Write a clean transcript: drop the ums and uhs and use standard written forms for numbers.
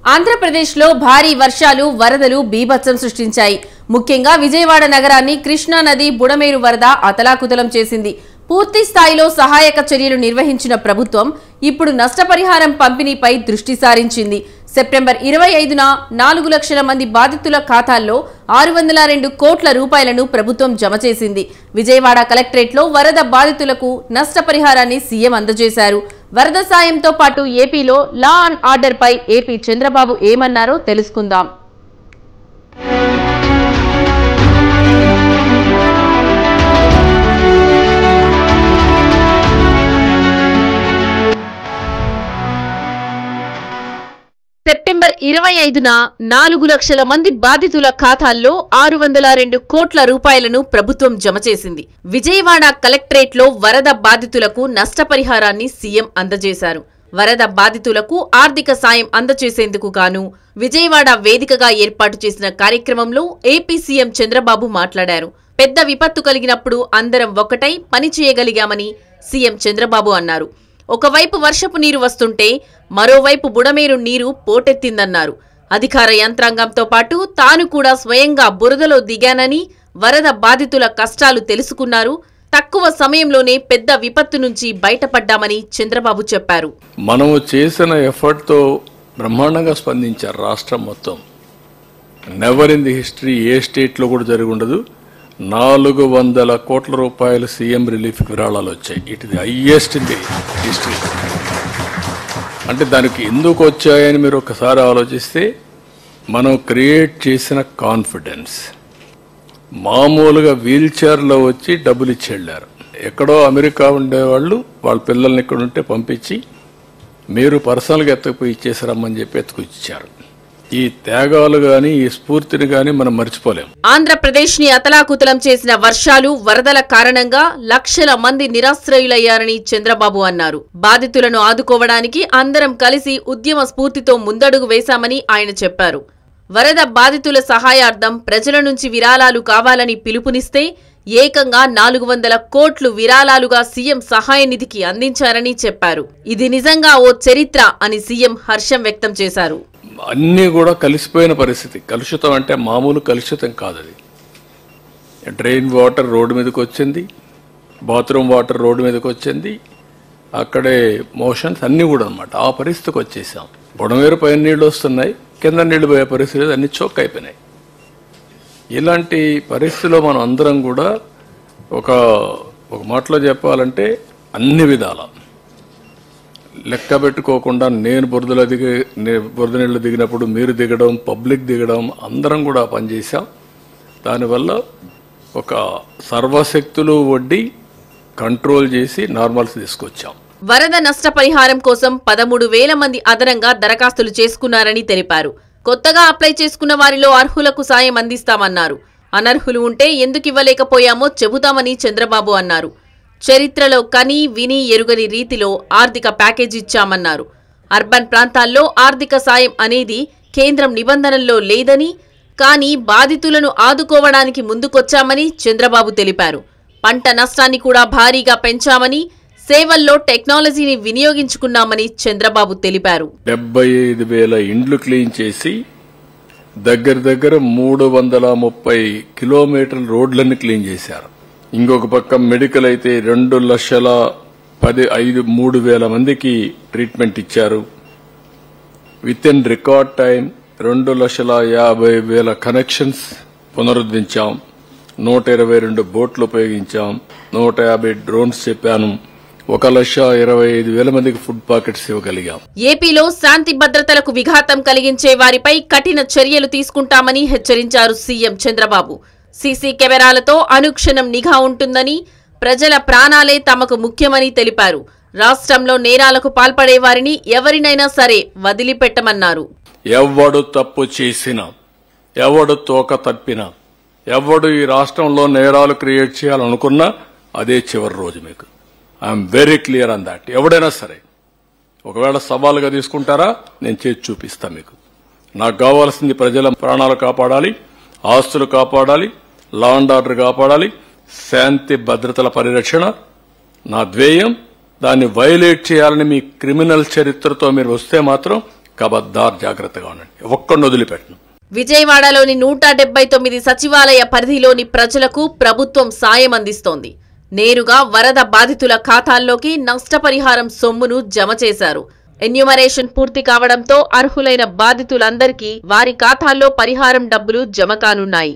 ఆంధ్రప్రదేశ్లో భారీ వర్షాలు వరదలు బీభత్సం సృష్టించాయి. ముఖ్యంగా విజయవాడ నగరాన్ని కృష్ణా నది బుడమేరు వరద అతలాకుతలం చేసింది. పూర్తి స్థాయిలో సహాయక చర్యలు నిర్వహించిన ప్రభుత్వం ఇప్పుడు నష్టపరిహారం పంపిణీపై దృష్టి సారించింది. సెప్టెంబర్ 25న 4 లక్షల మంది బాధితుల ఖాతాల్లో 602 కోట్ల రూపాయలను ప్రభుత్వం జమ చేసింది. విజయవాడ కలెక్టరేట్లో వరద బాధితులకు నష్టపరిహారాన్ని సీఎం అందజేశారు. వరద సాయంతో పాటు ఏపీలో లా అండ్ ఆర్డర్ పై ఏపీ చంద్రబాబు ఏమన్నారో తెలుసుకుందాం. సెప్టెంబర్ 25న 4 లక్షల మంది బాధితుల ఖాతాల్లో 602 కోట్ల రూపాయలను ప్రభుత్వం జమ చేసింది. విజయవాడ కలెక్టరేట్లో వరద బాధితులకు నష్టపరిహారాన్ని సీఎం అందజేశారు. వరద బాధితులకు ఆర్థిక సాయం అందజేసేందుకు గాను విజయవాడ వేదికగా ఏర్పాటు చేసిన కార్యక్రమంలో ఏపీ సీఎం చంద్రబాబు మాట్లాడారు. పెద్ద విపత్తు కలిగినప్పుడు అందరం ఒకటై పనిచేయగలిగామని సీఎం చంద్రబాబు అన్నారు. ఒకవైపు వర్షపు నీరు వస్తుంటే మరోవైపు బుడమేరు నీరు పోటెత్తిందన్నారు. అధికార యంత్రాంగంతో పాటు తాను కూడా స్వయంగా బురదలో దిగానని, వరద బాధితుల కష్టాలు తెలుసుకున్నారు. తక్కువ సమయంలోనే పెద్ద విపత్తు నుంచి బయటపడ్డామని చంద్రబాబు చెప్పారు. మనము చేసిన ఎఫర్ట్ తో బ్రహ్మాండంగా స్పందించారు రాష్ట్రం మొత్తం. Never in the history A state లో కూడా జరిగి ఉండదు. 400 కోట్ల రూపాయలు సీఎం రిలీఫ్ విరాళాలు వచ్చాయి. It is the highest in the history. అంటే దానికి ఎందుకు వచ్చాయని మీరు ఒకసారి ఆలోచిస్తే, మనం క్రియేట్ చేసిన కాన్ఫిడెన్స్. మామూలుగా వీల్ చైర్లో వచ్చి డబ్బులు ఇచ్చి వెళ్ళారు. ఎక్కడో అమెరికా ఉండేవాళ్ళు వాళ్ళ పిల్లల్ని ఇక్కడ ఉంటే పంపించి మీరు పర్సనల్గా ఎత్తకపోయి ఇచ్చేసారమ్మని చెప్పి ఎత్తుకొచ్చారు. ఈ త్యాగాలు గాని ఈ స్ఫూర్తిని గాని మనం మర్చిపోలేం. ఆంధ్రప్రదేశ్ ని అతలాకుతలం చేసిన వర్షాలు వరదల కారణంగా లక్షల మంది నిరాశ్రయులయ్యారని చంద్రబాబు అన్నారు. బాధితులను ఆదుకోవడానికి అందరం కలిసి ఉద్యమ స్ఫూర్తితో ముందడుగు వేశామని ఆయన చెప్పారు. వరద బాధితుల సహాయార్థం ప్రజల నుంచి విరాళాలు కావాలని పిలుపునిస్తే ఏకంగా 400 కోట్లు విరాళాలుగా సీఎం సహాయ నిధికి అందించారని చెప్పారు. ఇది నిజంగా ఓ చరిత్ర అని సీఎం హర్షం వ్యక్తం చేశారు. అన్నీ కూడా కలిసిపోయిన పరిస్థితి. కలుషితం అంటే మామూలు కలుషితం కాదు. అది డ్రైన్ వాటర్ రోడ్డు మీదకి వచ్చింది, బాత్రూమ్ వాటర్ రోడ్డు మీదకి వచ్చింది, అక్కడే మోషన్స్ అన్నీ కూడా అన్నమాట. ఆ పరిస్థితికి వచ్చేసాం. బుడమేరు పైన నీళ్లు వస్తున్నాయి, కింద నీళ్లు పోయే పరిస్థితి అన్ని చోక్ అయిపోయినాయి. ఇలాంటి పరిస్థితిలో మనం అందరం కూడా ఒక మాటలో చెప్పాలంటే అన్ని విధాల లెక్క పెట్టుకోకుండా నేను బురద నీళ్లు దిగినప్పుడు మీరు దిగడం, పబ్లిక్ దిగడం, అందరం కూడా పనిచేశాం. దానివల్ల ఒక సర్వశక్తులు వడ్డీ కంట్రోల్ చేసి నార్మల్స్ తీసుకొచ్చాం. వరద నష్టపరిహారం కోసం 13,000 మంది అదనంగా దరఖాస్తులు చేసుకున్నారని తెలిపారు. కొత్తగా అప్లై చేసుకున్న వారిలో అర్హులకు సాయం అందిస్తామన్నారు. అనర్హులు ఉంటే ఎందుకు ఇవ్వలేకపోయామో చెబుతామని చంద్రబాబు అన్నారు. చరిత్రలో కని విని ఎరుగని రీతిలో ఆర్థిక ప్యాకేజీ ఇచ్చామన్నారు. అర్బన్ ప్రాంతాల్లో ఆర్థిక సాయం అనేది కేంద్రం నిబంధనల్లో లేదని, కానీ బాధితులను ఆదుకోవడానికి ముందుకొచ్చామని చంద్రబాబు తెలిపారు. పంట నష్టాన్ని కూడా భారీగా పెంచామని, సేవల్లో టెక్నాలజీని వినియోగించుకున్నామని చంద్రబాబు తెలిపారు. 75,000 ఇండ్లు క్లీన్ చేసి దగ్గర 330 కిలోమీటర్ల రోడ్లన్నీ క్లీన్ చేశారు. ఇంకొక పక్క మెడికల్ అయితే 2,15,3,000 మందికి ట్రీట్మెంట్ ఇచ్చారు. Within record time 2,50,000 connections పునరుద్ధరించాం. 122 బోట్లు ఉపయోగించాం. 150 డ్రోన్స్ చెప్పాను. 1,25,000 మందికి ఫుడ్ పాకెట్స్ ఇవ్వగలిగాం. ఏపీలో శాంతి భద్రతలకు విఘాతం కలిగించే వారిపై కఠిన చర్యలు తీసుకుంటామని హెచ్చరించారు సీఎం చంద్రబాబు. సీసీ కెమెరాలతో అనుక్షణం నిఘా ఉంటుందని, ప్రజల ప్రాణాలే తమకు ముఖ్యమని తెలిపారు. రాష్ట్రంలో నేరాలకు పాల్పడే వారిని ఎవరినైనా సరే వదిలిపెట్టమన్నారు. ఎవడు తప్పు చేసినా, ఎవడు తోక తప్పినా, ఎవడు ఈ రాష్ట్రంలో నేరాలు క్రియేట్ చేయాలనుకున్నా అదే చివరి రోజు. మీకు I'm very clear on that. ఎవడైనా సరే ఒకవేళ సవాలుగా తీసుకుంటారా, నేను చేసి చూపిస్తా మీకు. నాకు కావాల్సింది ప్రజల ప్రాణాలు కాపాడాలి, ఆస్తులు కాపాడాలి, లా అండ్ ఆర్డర్ కాపాడాలి, శాంతి భద్రతల పరిరక్షణ నా ధ్యేయం. దాన్ని వైలేట్ చేయాలని మీ క్రిమినల్ చరిత్రతో మీరు వస్తే మాత్రం కబద్దార్ జాగ్రత్తగా ఉండండి, ఒక్కడిని వదిలిపెట్టను. విజయవాడలోని 179 సచివాలయ పరిధిలోని ప్రజలకు ప్రభుత్వం సాయం అందిస్తోంది. నేరుగా వరద బాధితుల ఖాతాల్లోకి నష్టపరిహారం సొమ్మును జమ చేశారు. ఎన్యూమరేషన్ పూర్తి కావడంతో అర్హులైన బాధితులందరికీ వారి ఖాతాల్లో పరిహారం డబ్బులు జమ కానున్నాయి.